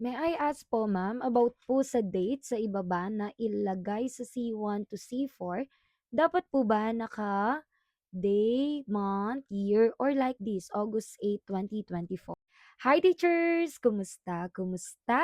May I ask po ma'am about po sa date sa ibaba na ilagay sa C1 to C4, dapat po ba day, month, year, or like this, August 8, 2024? Hi teachers! Kumusta? Kumusta?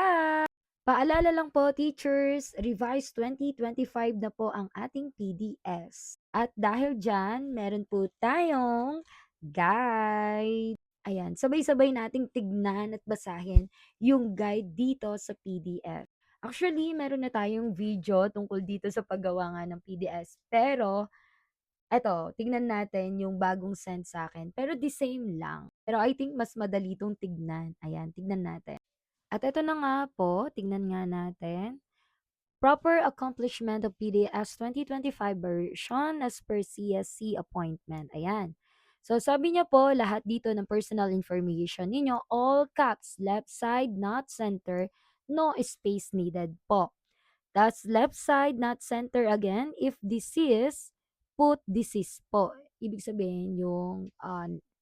Paalala lang po teachers, Revise 2025 na po ang ating PDS. At dahil dyan, meron po tayong guide. Ayan, sabay-sabay nating tignan at basahin yung guide dito sa PDF. Actually, meron na tayong video tungkol dito sa paggawa nga ng PDS. Pero, eto, tignan natin yung bagong send sa akin. Pero the same lang. Pero I think mas madali itong tignan. Ayan, tignan natin. At ito na nga po, tignan nga natin. Proper accomplishment of PDS 2025 version as per CSC appointment. Ayan. So, sabi niya po, lahat dito ng personal information ninyo, all caps, left side, not center, no space needed po. That's left side, not center again. If disease, put disease po. Ibig sabihin yung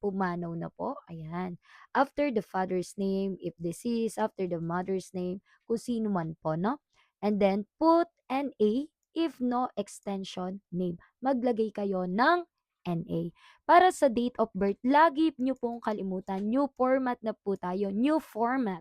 pumanaw na po. Ayan. After the father's name, if disease, after the mother's name, kung sino man po, no? And then put NA if no extension name. Maglagay kayo ng NA. Para sa date of birth, lagi nyo pong kalimutan. New format na po tayo. New format.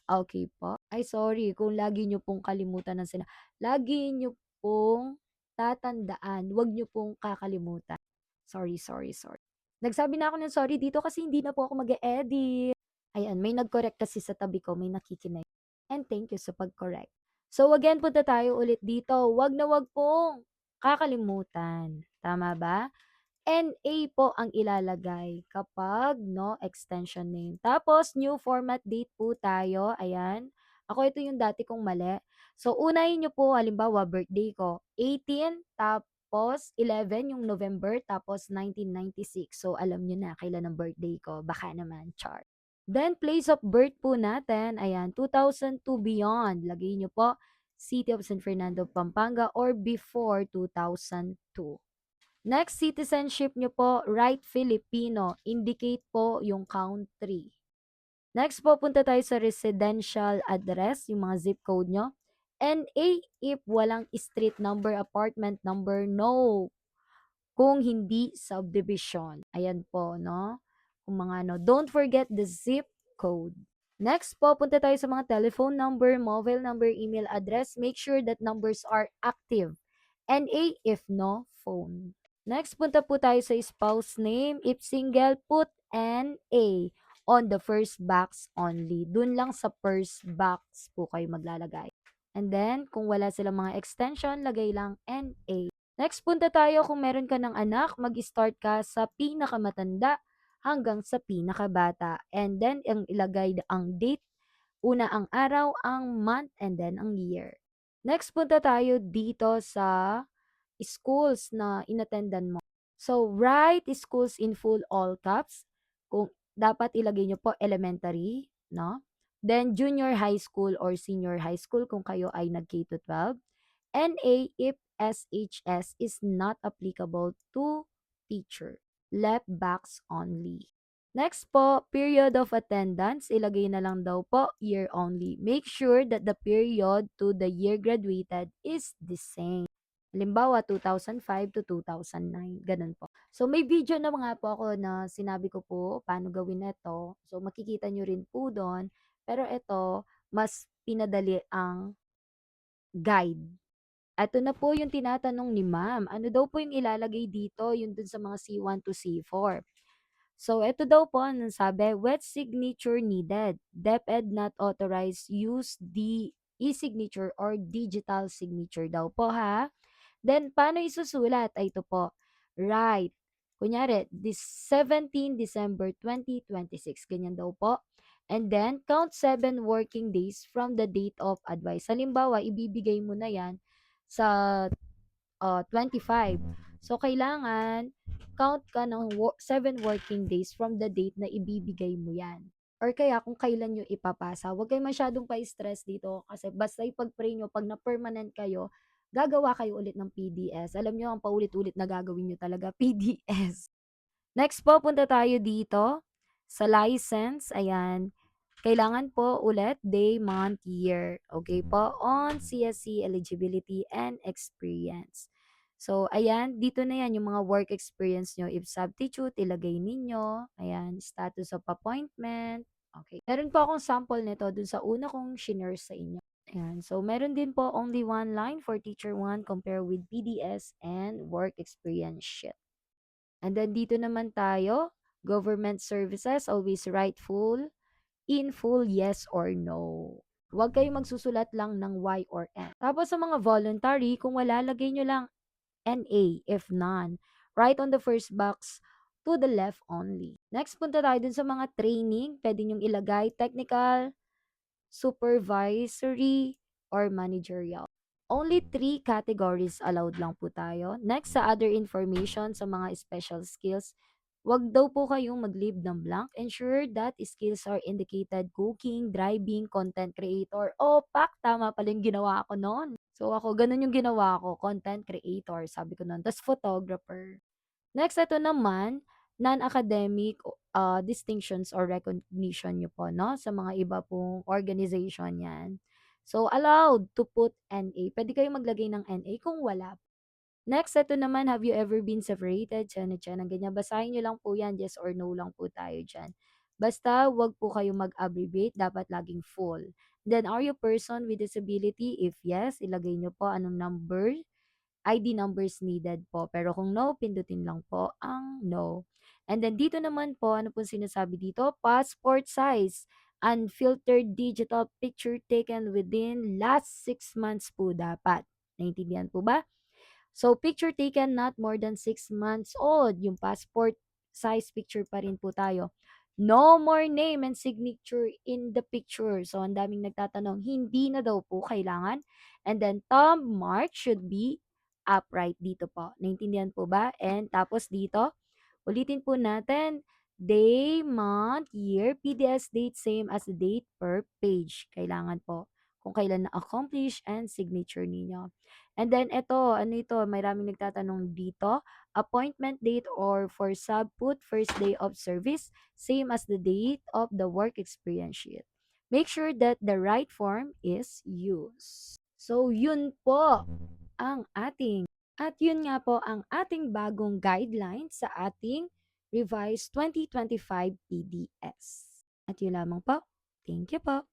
Okay po. Ay sorry kung lagi niyo pong kalimutan ng lagi niyo pong tatandaan, huwag niyo pong kakalimutan. Sorry, sorry, sorry. Nagsabi na ako ng sorry dito kasi hindi na po ako mag-e-edit. Ayan, may nag-correct kasi sa tabi ko, may nakikinig. And thank you sa pag-correct. So again, punta tayo ulit dito. Huwag na huwag pong kakalimutan. Tama ba? NA po ang ilalagay kapag no extension name. Tapos, new format date po tayo. Ayan. Ako, ito yung dati kong mali. So, unahin nyo po, halimbawa, birthday ko. 18, tapos 11 yung November, tapos 1996. So, alam nyo na kailan ang birthday ko. Baka naman, chart. Then, place of birth po natin. Ayan, 2002 beyond. Lagay nyo po, City of San Fernando, Pampanga, or before 2002. Next, citizenship nyo po, right Filipino. Indicate po yung country. Next po, punta tayo sa residential address, yung mga zip code nyo. NA, if walang street number, apartment number, no. Kung hindi subdivision. Ayan po, no? Kung mga no. Don't forget the zip code. Next po, punta tayo sa mga telephone number, mobile number, email address. Make sure that numbers are active. NA, if no, phone. Next, punta po tayo sa spouse name. If single, put NA on the first box only. Dun lang sa first box po kayo maglalagay. And then, kung wala silang mga extension, lagay lang NA. Next, punta tayo kung meron ka ng anak, mag-start ka sa pinakamatanda hanggang sa pinakabata. And then, ang ilagay ang date, una ang araw, ang month, and then ang year. Next, punta tayo dito sa schools na inattendan mo. So, write schools in full all caps. Kung dapat ilagay nyo po elementary, no? Then, junior high school or senior high school kung kayo ay nag-K to 12. NA if SHS is not applicable to teacher. Left box only. Next po, period of attendance. Ilagay na lang daw po, year only. Make sure that the period to the year graduated is the same. Halimbawa, 2005 to 2009. Ganun po. So, may video na mga po ako na sinabi ko po paano gawin ito. So, makikita nyo rin po doon. Pero ito, mas pinadali ang guide. Ito na po yung tinatanong ni ma'am. Ano daw po yung ilalagay dito, yung dun sa mga C1 to C4. So, ito daw po, ang sabi, wet signature needed. DepEd not authorized use the e-signature or digital signature daw po ha. Then, paano isusulat? Ay, ito po. Right. Kunyari, this 17 December 2026. Ganyan daw po. And then, count 7 working days from the date of advice. Halimbawa, ibibigay mo na yan sa 25. So, kailangan count ka ng 7 working days from the date na ibibigay mo yan. Or kaya kung kailan nyo ipapasa. Huwag kayo masyadong pa-stress dito kasi basta ipag-pray nyo, pag na-permanent kayo, gagawa kayo ulit ng PDS. Alam nyo, ang paulit-ulit na gagawin nyo talaga, PDS. Next po, punta tayo dito sa license. Ayan. Kailangan po ulit day, month, year. Okay po, on CSC eligibility and experience. So, ayan, dito na yan yung mga work experience nyo. If substitute, ilagay ninyo. Ayan, status of appointment. Okay. Meron po akong sample nito dun sa una kong shinare sa inyo. Ayan. So, meron din po only one line for teacher 1 compare with PDS and work experience sheet. And then dito naman tayo, government services, always write in full, yes or no. Huwag kayong magsusulat lang ng Y or N. Tapos sa mga voluntary, kung wala, lagay nyo lang NA if none. Write on the first box to the left only. Next, punta tayo dun sa mga training. Pwede nyong ilagay technical, supervisory, or managerial. Only 3 categories allowed lang po tayo. Next, sa other information, sa mga special skills, wag daw po kayong mag-leave ng blank. Ensure that skills are indicated: cooking, driving, content creator. Oh, pak! Tama pala yung ginawa ko noon. So, ako, ganun yung ginawa ko, content creator, sabi ko noon. Tapos, photographer. Next, ito naman, non-academic distinctions or recognition nyo po, no? Sa mga iba pong organization yan. So, allowed to put NA. Pwede kayong maglagay ng NA kung wala. Next, ito naman, have you ever been separated? Tiyan, ganyan. Basahin nyo lang po yan. Yes or no lang po tayo dyan. Basta, wag po kayong mag-abbreviate. Dapat laging full. Then, are you person with disability? If yes, ilagay nyo po anong number. ID numbers needed po. Pero kung no, pindutin lang po ang no. And then dito naman po, ano po sinasabi dito? Passport size. Unfiltered digital picture taken within last 6 months po dapat. Naintindihan po ba? So, picture taken not more than 6 months old. Yung passport size picture pa rin po tayo. No more name and signature in the picture. So, ang daming nagtatanong, hindi na daw po kailangan. And then, thumb mark should be upright dito po. Naintindihan po ba? And tapos dito, ulitin po natin, day, month, year, PDS date, same as the date per page. Kailangan po kung kailan na-accomplish and signature ninyo. And then ito, ano ito, maraming nagtatanong dito, appointment date or for sub, put first day of service, same as the date of the work experience sheet. Make sure that the right form is used. So, yun po ang ating, at yun nga po ang ating bagong guideline sa ating revised 2025 PDS. At yun lamang po. Thank you po.